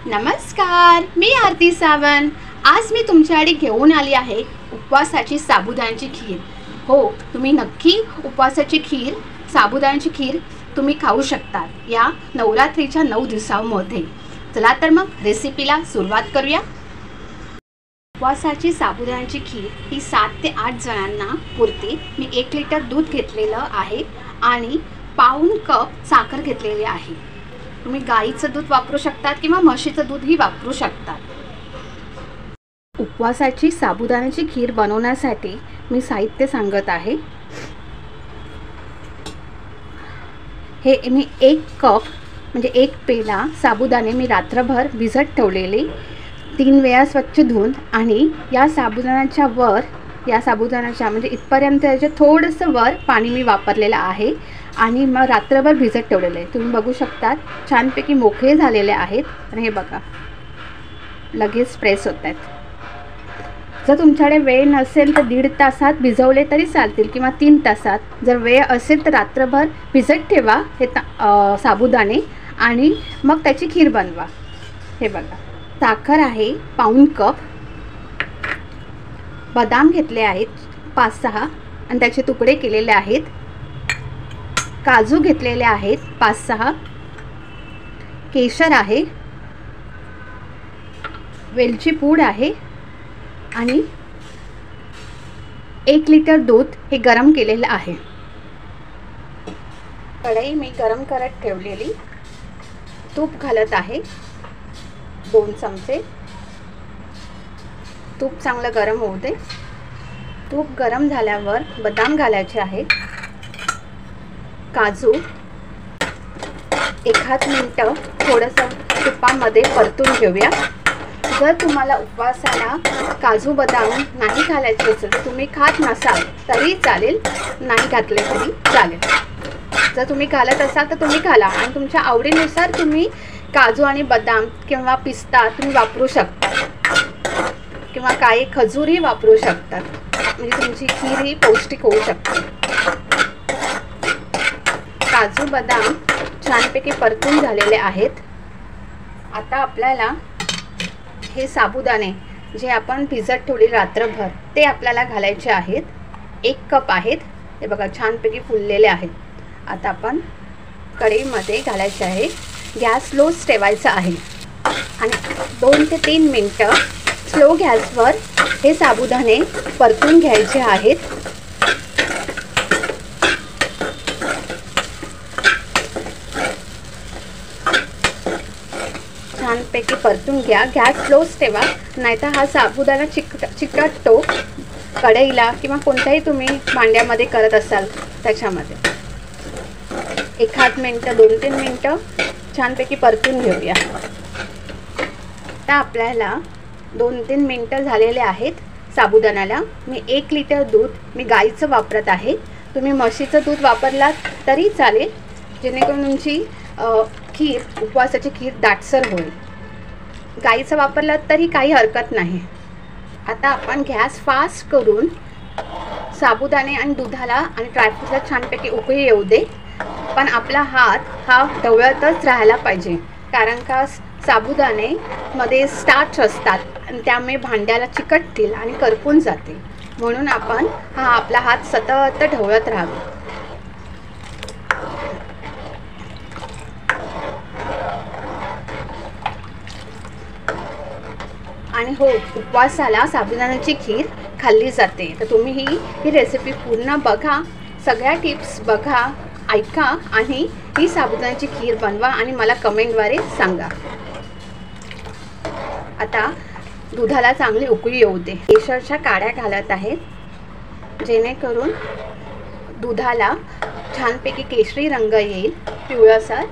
नमस्कार, मी आरती सावंत। आज मी तुमच्यासाठी घेऊन आली आहे उपवासाची साबुदाण्याची खीर। हो, तुम्ही नक्की उपवासाची खीर, साबुदाण्याची खीर तुम्ही खाऊ शकता या नवरात्रीच्या 9 दिवसांमध्ये। चला तर मग रेसिपीला सुरुवात करूया। उपवासाची साबुदाण्याची खीर ही 7 ते 8 जणांना पुरते। मी 1 लिटर दूध घेतलेलं आहे आणि पाऊण कप साखर घेतलेली आहे। तुम्ही गाईचं दूध वापरू शकतात किंवा म्हशीचं दूधही वापरू शकतात। उपवासाची साबुदाण्याची खीर बनवण्यासाठी मी साहित्य सांगत आहे। हे मी 1 कप म्हणजे 1 पेला साबुदाणे मी रात्रभर भिजत ठेवलेले, 3 वेळा स्वच्छ धुवून आणि या साबुदाण्याच्या म्हणजे इथपर्यंत याचे थोडंसं वर पाणी मी वापरलेलं आहे आणि मग रात्रभर भिजत ठेवलेले आहे। तुम्ही बघू शकता छानपैकी मोकळे झालेले आहेत आणि हे बघा लगेच प्रेस होत आहेत। जर तुमच्याकडे वेळ नसेल तर 1.5 तासात भिजवले तरी चालतील किंवा 3 तासात। जर वेळ असेल तर रात्रभर भिजत ठेवा हे साबुदाणे आणि मग त्याची खीर बनवा। हे बघा, साखर आहे पाऊण कप, बदाम घेतले आहेत 5-6 आणि त्याचे तुकडे केलेले आहेत, काजू घेतलेले आहेत 5-6, केशर आहे, वेलची पूड आहे आणि 1 लिटर दूध हे गरम केलेलं आहे। कढई मी गरम करत ठेवलेली, तूप घालत आहे 2 चमचे। तूप चांगलं गरम होऊ दे। तूप गरम झाल्यावर बदाम घालायचे आहेत, काजू 1 मिनिट थोडंसं तुपामध्ये परतून घेऊया। जर तुम्हाला उपवासाला काजू बदाम नाही घालायचे असेल तर तुम्ही खात नसाल तरी चालेल, नाही घातले तरी चालेल। जर तुम्ही घालत असाल तर तुम्ही घाला आणि तुमच्या आवडीनुसार तुम्ही काजू आणि बदाम किंवा पिस्ता तुम्ही वापरू शकता किंवा काही खजूरही वापरू शकतात, म्हणजे तुमची खीर ही पौष्टिक होऊ शकते। काजू बदाम छानपैकी परतून झालेले आहेत। आता आपल्याला हे साबुदाणे जे आपण भिजत ठेवले रात्रभर ते आपल्याला घालायचे आहेत। 1 कप आहेत, हे बघा छानपैकी फुललेले आहेत। आता आपण कढईमध्ये घालायचे आहे, गॅस स्लोच ठेवायचा आहे आणि 2 ते 3 मिनिटं स्लो गॅसवर हे साबुदाणे परतून घ्यायचे आहेत। छानपैकी परतून घ्या, गॅस स्लोच ठेवा, नाहीतर हा साबुदाणा चिकटतो कढईला किंवा कोणत्याही तुम्ही भांड्यामध्ये करत असाल त्याच्यामध्ये। 1 मिनिट 2-3 मिनिटं छानपैकी परतून घेऊया। आता आपल्याला 2-3 मिनिटं झालेले आहेत साबुदाण्याला। मी 1 लिटर दूध मी गाईचं वापरत आहे, तुम्ही म्हशीचं दूध वापरलात तरी चालेल, जेणेकरून तुमची खीर उपवासाची खीर दाटसर होईल। गाईचं वापरलात तरी काही हरकत नाही। आता आपण गॅस फास्ट करून साबुदाणे आणि दुधाला आणि ड्रायफ्रूटला छानपैकी उकळी येऊ दे, पण आपला हात हा ढवळतच राहायला पाहिजे, कारण का साबुदाणे मध्ये स्टार्च असतात आणि त्यामुळे भांड्याला चिकटतील आणि करपून जातील, म्हणून आपण आपला हात सतत ढवळत राहावा। आणि हो, उपवासाला साबुदाण्याची खीर खाल्ली जाते, तर तुम्ही ही रेसिपी पूर्ण बघा, सगळ्या टिप्स बघा, ऐका आणि ही साबुदाण्याची खीर बनवा आणि मला कमेंटद्वारे सांगा। आता दुधाला चांगली उकळी येऊ दे। केशरच्या काड्या घालत आहेत, जेणेकरून दुधाला छानपैकी केशरी रंग येईल, पिवळसर।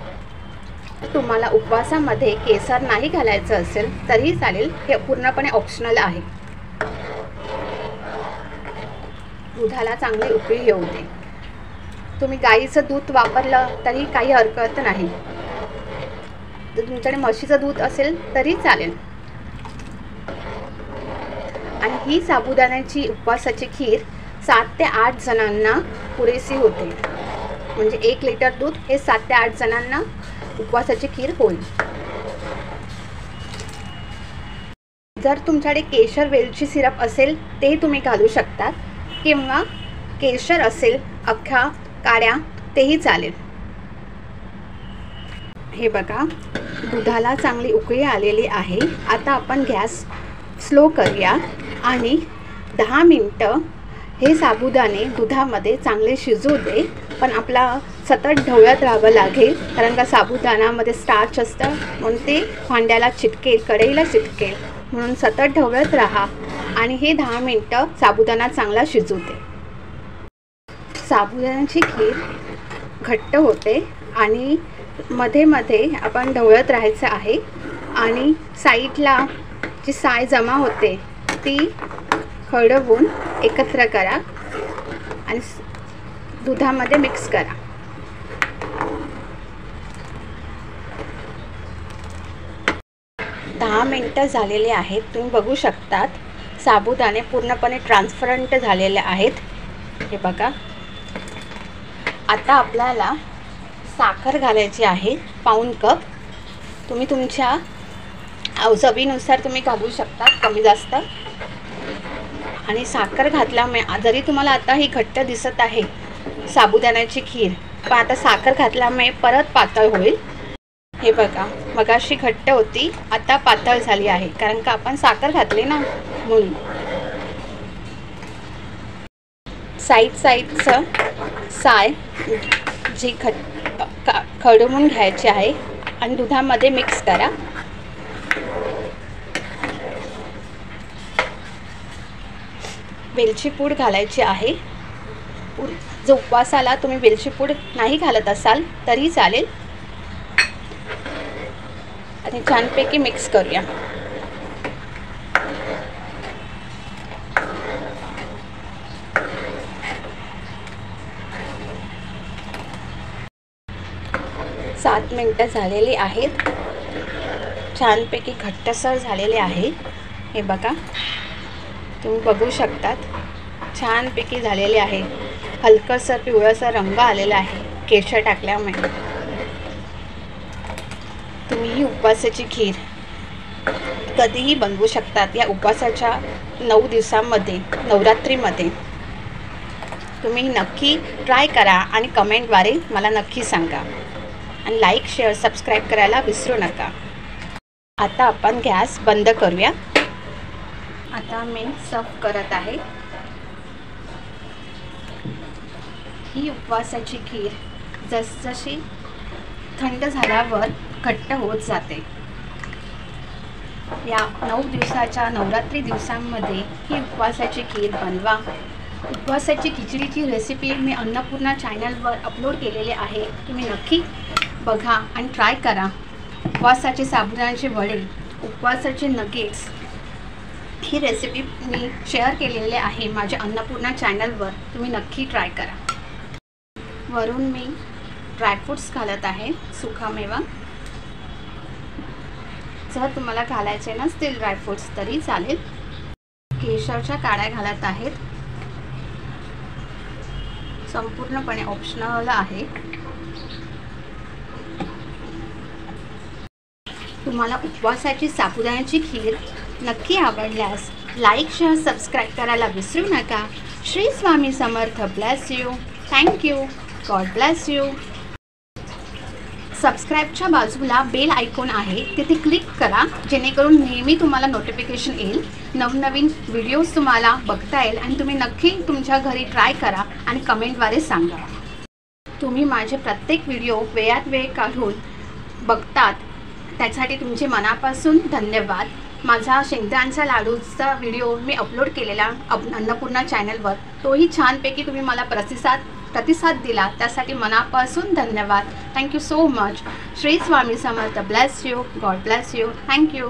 तुम्हाला उपवासामध्ये केसर नाही घालायचं असेल तरी चालेल, हे पूर्णपणे ऑप्शनल आहे। दुधाला चांगली उकळी येऊ दे। तुम्ही गाईचं दूध वापरलं तरी काही हरकत नाही, जर तुमच्याकडे म्हशीचं दूध असेल तरी चालेल। आणि ही साबुदाण्याची उपवासाची खीर 7 ते 8 जणांना पुरेशी होते, म्हणजे 1 लिटर दूध हे 7 ते 8 जणांना उपवासाची खीर होईल। जर तुमच्याकडे केशर वेलची सिरप असेल ते तुम्ही घालू शकता, किंवा केशर असेल अख्ख्या काड्या तेही चालेल. हे बघा, दुधाला चांगली उकळी आलेली आहे. आता आपण गॅस स्लो करूया आणि 10 मिनटं हे साबुदाणे दुधामध्ये चांगले शिजू दे. पण आपला सतत ढवळत राहावं लागेल, कारण का साबुदाण्यामध्ये स्टार्च असतं म्हणून ते भांड्याला चिटकेल, कढईला चिटकेल, म्हणून सतत ढवळत राहा आणि हे 10 मिनटं साबुदाणा चांगला शिजू दे. साबुदाण्याची खीर घट्ट होते आणि मध्ये मध्ये आपण ढवळत राहायचं आहे. आणि साईडला जी साय जमा होते ती खरडवून एकत्र करा आणि दुधामध्ये मिक्स करा. दहा मिनटं झालेले आहेत. तुम्ही बघू शकतात साबुदाणे पूर्णपणे ट्रान्सपरंट झालेले आहेत. हे बघा. आता आपल्याला साखर घालायची आहे, पाऊण कप. तुम्ही तुमच्या चवीनुसार तुम्ही घालू शकता, कमी जास्त. आणि साखर घातल्यामुळे जरी तुम्हाला आता ही घट्ट दिसत आहे साबुदाण्याची खीर, पण आता साखर घातल्यामुळे परत पातळ होईल. हे बघा, मगाशी घट्ट होती, आता पातळ झाली आहे, कारण का आपण साखर घातली ना म्हणून. साईडचं साय जी खरडवून घ्यायची आहे आणि दुधामध्ये मिक्स करा. वेलची पूड घालायची आहे. जो उपवासाला तुम्ही वेलची पूड नाही घालत असाल तरी चालेल. आणि छानपैकी मिक्स करूया. सात मिनिटं झालेली आहेत. छानपैकी घट्टसर झालेले आहे. हे बघा, तुम्ही बघू शकतात, छानपैकी झालेले आहे. हलकसर पिवळासा रंग आलेला आहे केशर टाकल्यामुळे. तुम्ही ही उपवासाची खीर कधीही बनवू शकतात. या उपवासाच्या 9 दिवसांमध्ये, नवरात्रीमध्ये तुम्ही नक्की ट्राय करा आणि कमेंटद्वारे मला नक्की सांगा. आणि लाईक, शेअर, सबस्क्राईब करायला विसरू नका. आता आपण गॅस बंद करूया. आता मी सर्व करत आहे. ही उपवासाची खीर जसजशी थंड झाल्यावर घट्ट होत जाते. या 9 दिवसाच्या नवरात्री दिवसांमध्ये ही उपवासाची खीर बनवा. उपवासाची खिचडीची रेसिपी मी अन्नपूर्णा चॅनलवर अपलोड केलेली आहे. तुम्ही नक्की बघा आणि ट्राय करा. उपवासाचे साबुदाण्याचे वडे, उपवासाचे नगेट्स, ही रेसिपी मी शेअर केलेली आहे माझ्या अन्नपूर्णा चॅनलवर. तुम्ही नक्की ट्राय करा. वरून मी ड्रायफ्रूट्स घालत आहे, सुकामेवा. जर तुम्हाला घालायचे नसतील ड्रायफ्रूट्स तरी चालेल. केशरच्या काड्या घालत आहेत. संपूर्णपणे ऑप्शनल आहे. तुम्हाला उपवासाची साबुदाण्याची खीर नक्की आवडल्यास लाईक, शेअर, सबस्क्राईब करायला विसरू नका. Shri Swami Samarth. Bless you. Thank you. God bless you. सबस्क्राईबच्या बाजूला बेल आयकॉन आहे, तिथे क्लिक करा, जेणेकरून नेहमी तुम्हाला नोटिफिकेशन येईल. नवनवीन व्हिडिओज तुम्हाला बघता येईल आणि तुम्ही नक्की तुमच्या घरी ट्राय करा आणि कमेंटद्वारे सांगा. तुम्ही माझे प्रत्येक व्हिडिओ वेळात वेळ काढून बघतात, त्यासाठी तुमचे मनापासून धन्यवाद. माझा शेंगदाण्याचा लाडूचा व्हिडिओ मी अपलोड केलेला अन्नपूर्णा चॅनलवर, तोही छानपैकी तुम्ही मला प्रतिसाद दिला, त्यासाठी मनापासून धन्यवाद. Thank you so much. Shri Swami Samarth. Bless you. God bless you. Thank you.